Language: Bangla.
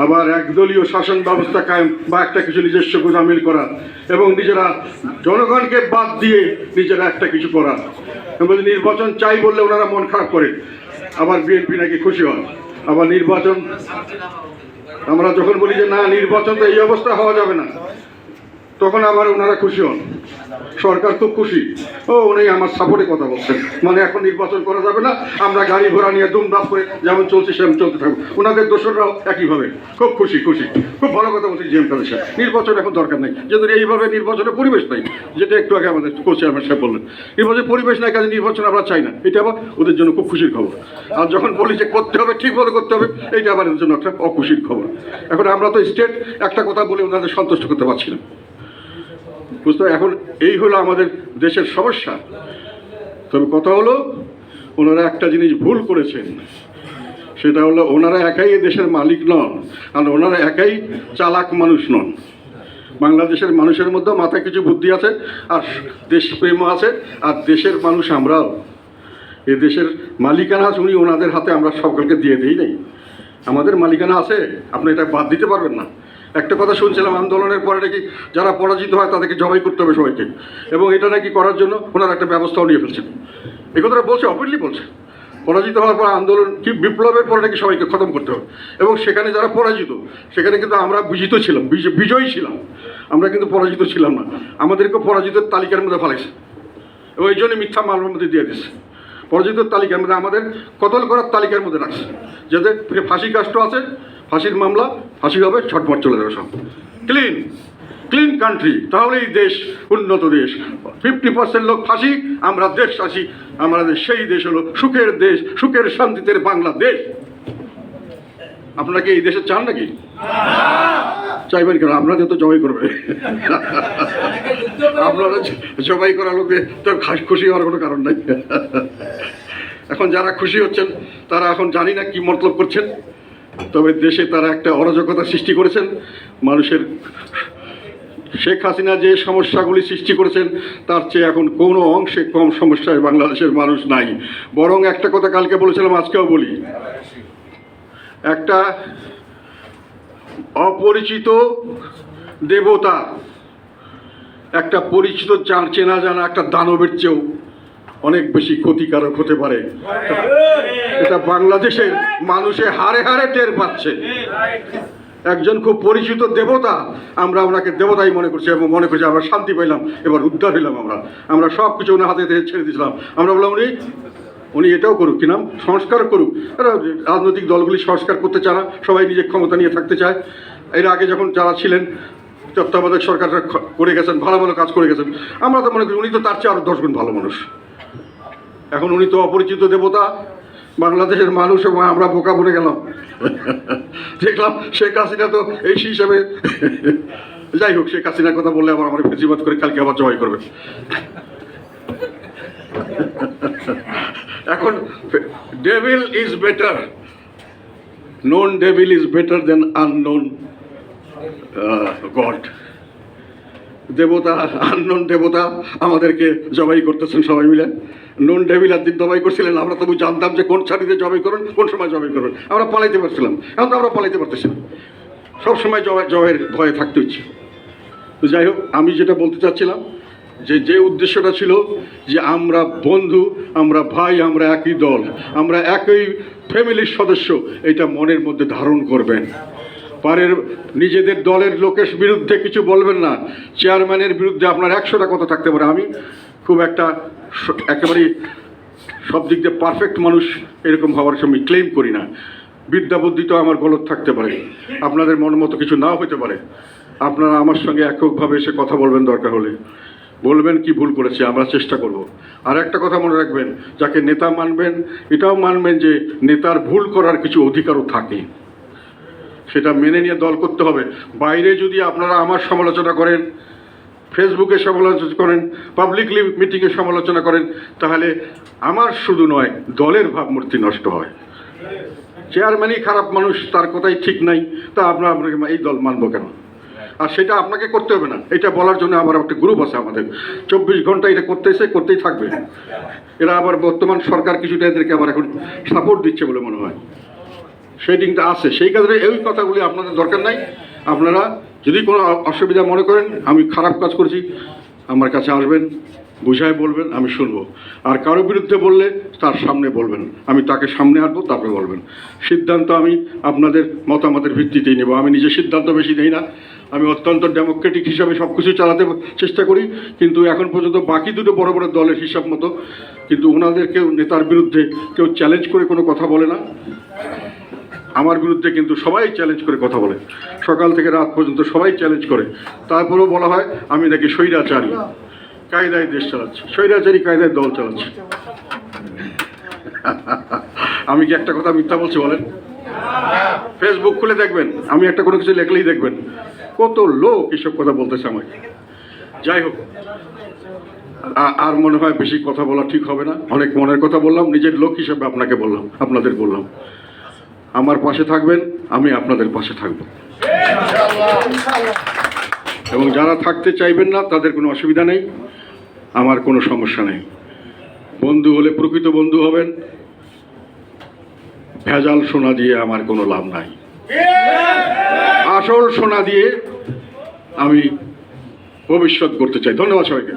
আবার একদলীয় শাসন ব্যবস্থা কায়েম বা একটা কিছু নিজস্ব গোজামিল করা এবং নিজেরা জনগণকে বাদ দিয়ে নিজেরা একটা কিছু করা। নির্বাচন চাই বললে ওনারা মন খারাপ করে, আবার বিএনপি নাকি খুশি হয়। আবার নির্বাচন আমরা যখন বলি যে না নির্বাচন তো এই অবস্থা হওয়া যাবে না, তখন আবার ওনারা খুশি হন, সরকার খুব খুশি, ও উনি আমার সাপোর্টে কথা বলছেন, মানে এখন নির্বাচন করা যাবে না, আমরা গাড়ি ঘোড়া নিয়ে দুমদাম করে যেমন চলছে সেমন চলতে থাকবো। ওনাদের দোসররাও একইভাবে খুব খুশি, খুব ভালো কথা বলছি জিএম কাদের সাহেব, নির্বাচন এখন দরকার নেই, যেহেতু এইভাবে নির্বাচনের পরিবেশ নাই, যেটা একটু আগে আমাদের চেয়ারম্যান সাহেব বললেন, নির্বাচনের পরিবেশ নাই, কাজে নির্বাচন আমরা চাই না, এটা আবার ওদের জন্য খুব খুশির খবর। আর যখন বলি যে করতে হবে, ঠিক মতো করতে হবে, এইটা আবার এদের জন্য একটা অখুশির খবর। এখন আমরা তো স্টেট একটা কথা বলে ওনাদের সন্তুষ্ট করতে পারছি না, বুঝতে। এখন এই হলো আমাদের দেশের সমস্যা। তবে কথা হলো ওনারা একটা জিনিস ভুল করেছেন, সেটা হলো ওনারা একাই দেশের মালিক নন, আর ওনারা একাই চালাক মানুষ নন। বাংলাদেশের মানুষের মধ্যে মাথায় কিছু বুদ্ধি আছে, আর দেশপ্রেম আছে, আর দেশের মানুষ আমরাও। এই দেশের মালিকানা উনি ওনাদের হাতে আমরা সকলকে দিয়ে দিই নাই, আমাদের মালিকানা আছে, আপনি এটা বাদ দিতে পারবেন না। একটা কথা শুনছিলাম আন্দোলনের পরে নাকি যারা পরাজিত হয় তাদেরকে জবাই করতে হবে সবাইকে, এবং এটা নাকি করার জন্য ওনারা একটা ব্যবস্থাও নিয়ে ফেলছেন। এই কথাটা বলছে, অপেনলি বলছে, পরাজিত হওয়ার পর আন্দোলন কি বিপ্লবের পরে নাকি সবাইকে খতম করতে হবে, এবং সেখানে যারা পরাজিত সেখানে কিন্তু আমরা বিজিত ছিলাম, বিজয়ী ছিলাম, আমরা কিন্তু পরাজিত ছিলাম না, আমাদেরকে পরাজিতের তালিকার মধ্যে ফেলাইছে, এবং এই জন্য মিথ্যা মামলার মধ্যে দিয়ে দিচ্ছে। পরাজিতের তালিকার মধ্যে আমাদের কতল করার তালিকার মধ্যে রাখছে, যাতে ফাঁসি কাস্ট আছে, ফাঁসির মামলা, ফাঁসি হবে, ছটমট চলে যাবে সব। ক্লিন কান্ট্রি, তাহলেই দেশ উন্নত দেশ। 50% লোক ফাঁসি, আমরা দেশ আসি, আমাদের সেই দেশ হলো সুখের দেশ, সুখের শান্তিতে বাংলাদেশ। আপনারা কি এই দেশে চান নাকি? চাইবেন কেন? আপনারা তো জবাই করবে, আপনারা জবাই করা লোকে তো খুশি হওয়ার কোনো কারণ নাই। এখন যারা খুশি হচ্ছেন তারা এখন জানি না কি মতলব করছেন, তবে দেশে তারা একটা অরাজকতা সৃষ্টি করেছেন। মানুষের শেখ হাসিনা যে সমস্যাগুলি সৃষ্টি করেছেন তার চেয়ে এখন কোনো অংশে কম সমস্যায় বাংলাদেশের মানুষ নাই। বরং একটা কথা কালকে বলেছিলাম, আজকেও বলি, একটা অপরিচিত দেবতা একটা পরিচিত চেনা জানা একটা দানবের চেয়েও অনেক বেশি ক্ষতিকারক হতে পারে। এটা বাংলাদেশের মানুষে হারে হারে টের পাচ্ছে। একজন খুব পরিচিত দেবতা, আমরা ওনাকে দেবতাই মনে করছি, এবং মনে করছি আমরা শান্তি পাইলাম, এবার উদ্ধার হইলাম, আমরা সব কিছু ওনার হাতে ছেড়ে দিয়েছিলাম। আমরা বললাম উনি এটাও করুক, কি নাম, সংস্কার করুক। রাজনৈতিক দলগুলি সংস্কার করতে চায় না, সবাই নিজের ক্ষমতা নিয়ে থাকতে চায়। এর আগে যখন যারা ছিলেন তত্ত্বাবধায়ক সরকার করে গেছেন, ভালো ভালো কাজ করে গেছেন, আমরা তো মনে করি উনি তো তার চেয়ে আরও 10 গুণ ভালো মানুষ। এখন উনি তো অপরিচিত দেবতা, বাংলাদেশের মানুষ এবং আমরা বোকা বনে গেলাম। দেখলাম শেখ হাসিনা তো এই হিসাবে, যাই হোক, শেখ হাসিনার কথা বললে আবার আমার বেশিবাদ করে কালকে আবার জবাই করবে। এখন devil is better, known devil is better then unknown god. দেবতা, আননোন দেবতা আমাদেরকে জবাই করতেছেন সবাই মিলে। নোন ডেভিল একদিন জবাই করছিলেন, আমরা তবু জানতাম যে কোন ছাড়িতে জবাই করুন, কোন সময় জবাই করুন, আমরা পালাইতে পারছিলাম। এখন তো আমরা পালাইতে পারতেছি না, সবসময় জবাইয়ের ভয়ে থাকতে হচ্ছে। তো যাই হোক, আমি যেটা বলতে চাচ্ছিলাম যে উদ্দেশ্যটা ছিল যে আমরা বন্ধু, আমরা ভাই, আমরা একই দল, আমরা একই ফ্যামিলির সদস্য, এটা মনের মধ্যে ধারণ করবেন। পারের নিজেদের দলের লোকের বিরুদ্ধে কিছু বলবেন না, চেয়ারম্যানের বিরুদ্ধে আপনার 100টা কথা থাকতে পারে। আমি খুব একেবারেই সব দিক দিয়ে পারফেক্ট মানুষ এরকম হওয়ার সময় ক্লেম করি না। বিদ্যা বুদ্ধি তো আমার গলত থাকতে পারে, আপনাদের মন মতো কিছু নাও হতে পারে। আপনারা আমার সঙ্গে এককভাবে এসে কথা বলবেন, দরকার হলে বলবেন কি ভুল করেছে, আমরা চেষ্টা করব। আর একটা কথা মনে রাখবেন, যাকে নেতা মানবেন এটাও মানবেন যে নেতার ভুল করার কিছু অধিকারও থাকে, সেটা মেনে নিয়ে দল করতে হবে। বাইরে যদি আপনারা আমার সমালোচনা করেন, ফেসবুকে সমালোচনা করেন, পাবলিকলি মিটিংয়ে সমালোচনা করেন, তাহলে আমার শুধু নয় দলের ভাবমূর্তি নষ্ট হয়। চেয়ারম্যানই খারাপ মানুষ, তার কথাই ঠিক নাই, তা আপনাকে এই দল মানবো কেন? আর সেটা আপনাকে করতে হবে না, এটা বলার জন্য আবার একটা গ্রুপ আছে আমাদের, 24 ঘন্টা এটা করতেই থাকবে। এরা আবার বর্তমান সরকার কিছুটা এদেরকে আবার এখন সাপোর্ট দিচ্ছে বলে মনে হয়। সেটিংটা আছে, সেই কারণে এই কথাগুলি আপনাদের দরকার নাই। আপনারা যদি কোনো অসুবিধা মনে করেন, আমি খারাপ কাজ করছি, আমার কাছে আসবেন, বুঝায় বলবেন, আমি শুনবো। আর কারো বিরুদ্ধে বললে তার সামনে বলবেন, আমি তাকে সামনে আসবো, তারপরে বলবেন। সিদ্ধান্ত আমি আপনাদের মতামতের ভিত্তিতেই নেব। আমি নিজে সিদ্ধান্ত বেশি নেই না, আমি অত্যন্ত ডেমোক্রেটিক হিসাবে সব কিছু চালাতে চেষ্টা করি, কিন্তু এখন পর্যন্ত বাকি দুটো বড় বড় দলের হিসাব মতো, কিন্তু ওনাদের কেউ নেতার বিরুদ্ধে কেউ চ্যালেঞ্জ করে কোনো কথা বলে না। আমার বিরুদ্ধে কিন্তু সবাই চ্যালেঞ্জ করে কথা বলে, সকাল থেকে রাত পর্যন্ত সবাই চ্যালেঞ্জ করে। তারপরেও বলা হয় আমি নাকি স্বৈরাচারী, কায়দায় দেশ চালাচ্ছি, স্বৈরাচারী কায়দায় দল চালাচ্ছি। আমি কি একটা কথা মিথ্যা বলছি বলেন? ফেসবুক খুলে দেখবেন, আমি একটা কোনো কিছু লেখলেই দেখবেন কত লোক এসব কথা বলতেছে আমাকে। যাই হোক, আর মনে হয় বেশি কথা বলা ঠিক হবে না। অনেক মনের কথা বললাম, নিজের লোক হিসেবে আপনাকে বললাম, আপনাদের বললাম। আমার পাশে থাকবেন, আমি আপনাদের পাশে থাকব। এবং যারা থাকতে চাইবেন না তাদের কোনো অসুবিধা নেই, আমার কোনো সমস্যা নেই। বন্ধু হলে প্রকৃত বন্ধু হবেন, ভেজাল সোনা দিয়ে আমার কোনো লাভ নাই। আসল সোনা দিয়ে আমি ভবিষ্যৎ করতে চাই। ধন্যবাদ সবাইকে।